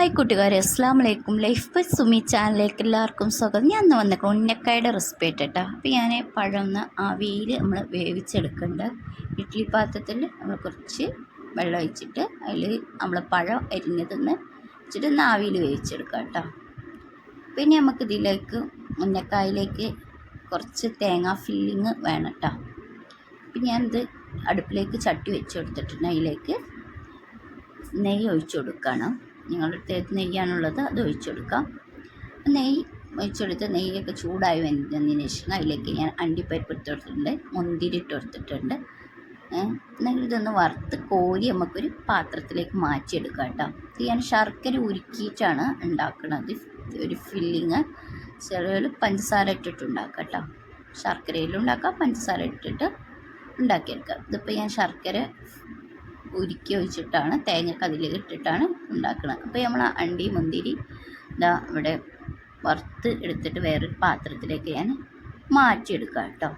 Hi കൂട്ടുകാരെ, അസ്സാം വലൈക്കും. ലൈഫ് ബൈ സുമി ചാനലിലേക്ക് എല്ലാവർക്കും സ്വാഗതം. ഞാൻ ഇന്ന് വന്നിട്ട് ഉന്നക്കായുടെ റെസിപ്പി ആയിട്ടാ. അപ്പോൾ ഞാൻ പഴം ഒന്ന് ആവിയിൽ നമ്മൾ വേവിച്ചെടുക്കുന്നുണ്ട്. ഇഡ്ഡലി പാത്രത്തിൽ നമ്മൾ കുറച്ച് വെള്ളം ഒഴിച്ചിട്ട് അതിൽ നമ്മൾ പഴം അരിഞ്ഞതൊന്ന് വെച്ചിട്ട് ഒന്ന് ആവിയിൽ വേവിച്ചെടുക്കാം കേട്ടോ. പിന്നെ നമുക്ക് ഇതിലേക്ക് ഉന്നക്കായിലേക്ക് കുറച്ച് തേങ്ങ ഫില്ലിങ് വേണം കേട്ടോ. പിന്നെ ഞാനിത് അടുപ്പിലേക്ക് ചട്ടി വെച്ച് കൊടുത്തിട്ടുണ്ട്. അതിലേക്ക് നെയ്യ് ഒഴിച്ചു കൊടുക്കണം. നിങ്ങളുടെ അടുത്ത് നെയ്യാണുള്ളത് അത് ഒഴിച്ചെടുക്കാം. നെയ്യ് ഒഴിച്ചെടുത്ത് നെയ്യൊക്കെ ചൂടായി വന്നതിന് ശേഷം അതിലേക്ക് ഞാൻ അണ്ടിപ്പരിപ്പ് ഇട്ട് കൊടുത്തിട്ടുണ്ട്, മുന്തിരി ഇട്ട് കൊടുത്തിട്ടുണ്ട്. എന്തെങ്കിലും ഇതൊന്ന് വറുത്ത് കോരി നമുക്കൊരു പാത്രത്തിലേക്ക് മാറ്റിയെടുക്കാം കേട്ടോ. ഇത് ഞാൻ ശർക്കര ഉരുക്കിയിട്ടാണ് ഉണ്ടാക്കുന്നത്. ഒരു ഫില്ലിങ് ചിലർ പഞ്ചസാര ഇട്ടിട്ട് ഉണ്ടാക്കാം കേട്ടോ. ശർക്കരയിലും ഉണ്ടാക്കാം, പഞ്ചസാര ഇട്ടിട്ട് ഉണ്ടാക്കിയെടുക്കാം. ഇതിപ്പോൾ ഞാൻ ശർക്കര ഉരുക്കി ഒഴിച്ചിട്ടാണ് തേങ്ങക്ക് അതിലേക്ക് ഇട്ടിട്ടാണ് ഉണ്ടാക്കുന്നത്. അപ്പോൾ നമ്മൾ അണ്ടി മുന്തിരി ഇതാ ഇവിടെ വറുത്ത് എടുത്തിട്ട് വേറൊരു പാത്രത്തിലേക്ക് ഞാൻ മാറ്റിയെടുക്കാം കേട്ടോ.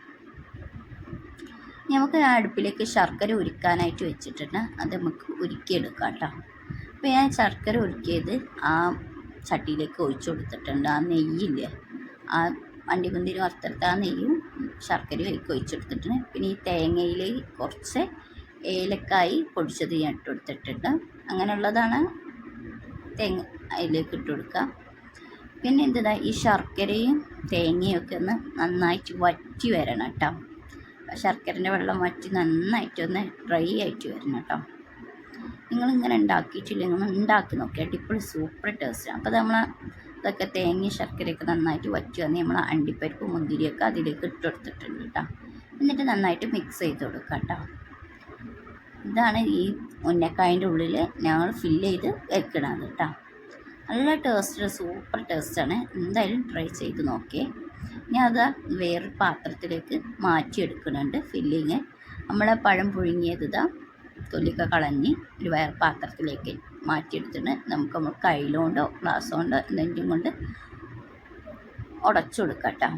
നമുക്ക് അടുപ്പിലേക്ക് ശർക്കര ഉരുക്കാനായിട്ട് വെച്ചിട്ടുണ്ട്, അത് നമുക്ക് ഉരുക്കിയെടുക്കാം കേട്ടോ. അപ്പോൾ ഞാൻ ശർക്കര ഉരുക്കിയത് ആ ചട്ടിയിലേക്ക് ഒഴിച്ചു കൊടുത്തിട്ടുണ്ട്. ആ നെയ്യില്ലേ, ആ അണ്ടി മുന്തിരി വറുത്തെടുത്ത ആ നെയ്യും ശർക്കരയും ഒഴിച്ചെടുത്തിട്ടുണ്ട്. പിന്നെ ഈ തേങ്ങയിലേക്ക് കുറച്ച് ഏലക്കായി പൊടിച്ചത് ഞാൻ ഇട്ട് കൊടുത്തിട്ടുണ്ട്. അങ്ങനെയുള്ളതാണ് തേങ്ങ അതിലേക്ക് ഇട്ട് കൊടുക്കുക. പിന്നെ എന്താ, ഈ ശർക്കരയും തേങ്ങയും ഒക്കെ ഒന്ന് നന്നായിട്ട് വറ്റി വരണം കേട്ടോ. ശർക്കരൻ്റെ വെള്ളം വറ്റി നന്നായിട്ടൊന്ന് ഡ്രൈ ആയിട്ട് വരണം കേട്ടോ. നിങ്ങളിങ്ങനെ ഉണ്ടാക്കിയിട്ടില്ലെങ്കിൽ ഒന്ന് ഉണ്ടാക്കി നോക്കിയാൽ അടിപൊളി സൂപ്പർ ടേസ്റ്റാണ്. അപ്പോൾ നമ്മൾ ഇതൊക്കെ തേങ്ങയും ശർക്കരയൊക്കെ നന്നായിട്ട് വറ്റി വന്ന് നമ്മൾ അണ്ടിപ്പരിപ്പ് മുന്തിരിയൊക്കെ അതിലേക്ക് ഇട്ട് കൊടുത്തിട്ടുണ്ട് കേട്ടോ. എന്നിട്ട് നന്നായിട്ട് മിക്സ് ചെയ്ത് കൊടുക്കാം കേട്ടോ. ഇതാണ് ഈ ഉന്നക്കായൻ്റെ ഉള്ളിൽ ഞങ്ങൾ ഫില്ല് ചെയ്ത് വെക്കണത് കേട്ടോ. നല്ല ടേസ്റ്റ്, സൂപ്പർ ടേസ്റ്റാണ്. എന്തായാലും ട്രൈ ചെയ്ത് നോക്കിയേ. ഞാൻ അത് വേറൊരു പാത്രത്തിലേക്ക് മാറ്റിയെടുക്കുന്നുണ്ട് ഫില്ലിങ്. നമ്മളെ പഴം പുഴുങ്ങിയത് ഇതാ തൊലിയൊക്കെ കളഞ്ഞ് ഒരു വേറെ പാത്രത്തിലേക്ക് മാറ്റിയെടുത്തിട്ട് നമുക്ക് നമ്മൾ കയ്യിലുകൊണ്ടോ ഗ്ലാസ് കൊണ്ടോ എന്തെങ്കിലും കൊണ്ട് ഉടച്ചു കൊടുക്കാം കേട്ടോ.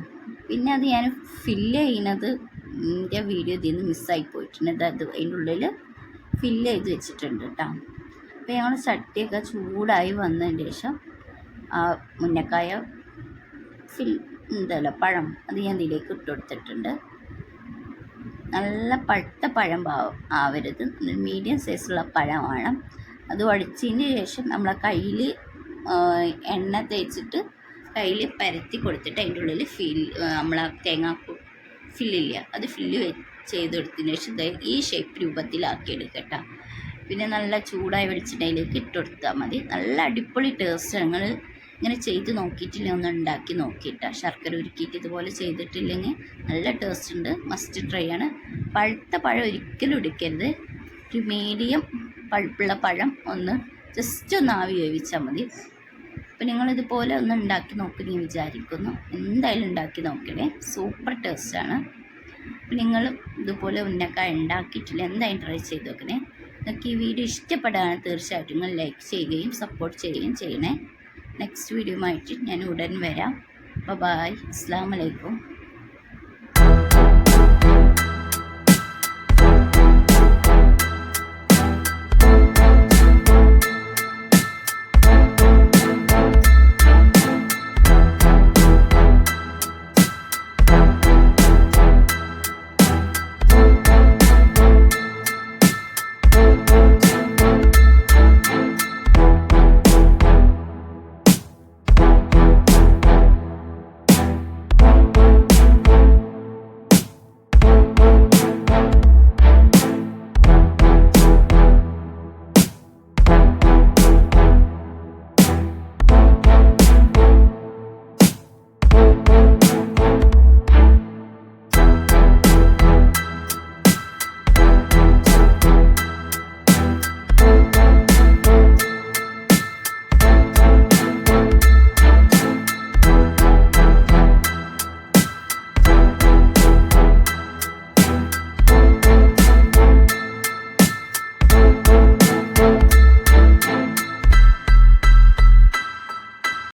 പിന്നെ അത് ഞാൻ ഫില്ല് ചെയ്യുന്നത് എൻ്റെ വീഡിയോ ഇതിൽ നിന്ന് മിസ്സായി പോയിട്ടുണ്ട്. അത് അതിൻ്റെ ഉള്ളിൽ ഫില്ല് ചെയ്ത് വെച്ചിട്ടുണ്ട് കേട്ടോ. അപ്പോൾ ഞങ്ങൾ ചട്ടിയൊക്കെ ചൂടായി വന്നതിന് ശേഷം ആ മുന്നക്കായ പഴം അത് ഞാൻ ഇതിലേക്ക് ഇട്ട് കൊടുത്തിട്ടുണ്ട്. നല്ല പഴുത്ത പഴം ആവരുത്, മീഡിയം സൈസുള്ള പഴം വേണം. അത് വടിച്ചതിന് ശേഷം നമ്മളെ കയ്യിൽ എണ്ണ തേച്ചിട്ട് കയ്യിൽ പരത്തി കൊടുത്തിട്ട് അതിൻ്റെ ഉള്ളിൽ നമ്മളെ തേങ്ങ ഫില്ലില്ല അത് ഫില്ല് ചെയ്ത് കൊടുത്തതിന് ശേഷം ഈ ഷേപ്പ് രൂപത്തിലാക്കി എടുക്കട്ടോ. പിന്നെ നല്ല ചൂടായി വെളിച്ചെണ്ണയിലേക്ക് ഇട്ട് കൊടുത്താൽ മതി. നല്ല അടിപൊളി ടേസ്റ്റ്. നിങ്ങൾ ഇങ്ങനെ ചെയ്ത് നോക്കിയിട്ടില്ലെങ്കിൽ ഒന്ന് ഉണ്ടാക്കി നോക്കിയിട്ടാ. ശർക്കര ഉരുക്കിയിട്ട് ഇതുപോലെ ചെയ്തിട്ടില്ലെങ്കിൽ നല്ല ടേസ്റ്റ് ഉണ്ട്. മസ്റ്റ് ട്രൈ ആണ്. പഴുത്ത പഴം ഒരിക്കലും എടുക്കരുത്. ഒരു മീഡിയം പഴുപ്പുള്ള പഴം ഒന്ന് ജസ്റ്റ് ഒന്ന് ആവി വേവിച്ചാൽ മതി. അപ്പോൾ നിങ്ങളിതുപോലെ ഒന്ന് ഉണ്ടാക്കി നോക്കുമെന്ന് വിചാരിക്കുന്നു. എന്തായാലും ഉണ്ടാക്കി നോക്കണേ, സൂപ്പർ ടേസ്റ്റാണ്. അപ്പോൾ നിങ്ങൾ ഇതുപോലെ ഉന്നക്കായ ഉണ്ടാക്കിയിട്ടില്ല, എന്തായാലും ട്രൈ ചെയ്ത് നോക്കണേ. നിങ്ങൾക്ക് ഈ വീഡിയോ ഇഷ്ടപ്പെടുകയാണ് തീർച്ചയായിട്ടും നിങ്ങൾ ലൈക്ക് ചെയ്യുകയും സപ്പോർട്ട് ചെയ്യുകയും ചെയ്യണേ. നെക്സ്റ്റ് വീഡിയോ ആയിട്ട് ഞാൻ ഉടൻ വരാം. ബൈ, അസ്സലാമു അലൈക്കും.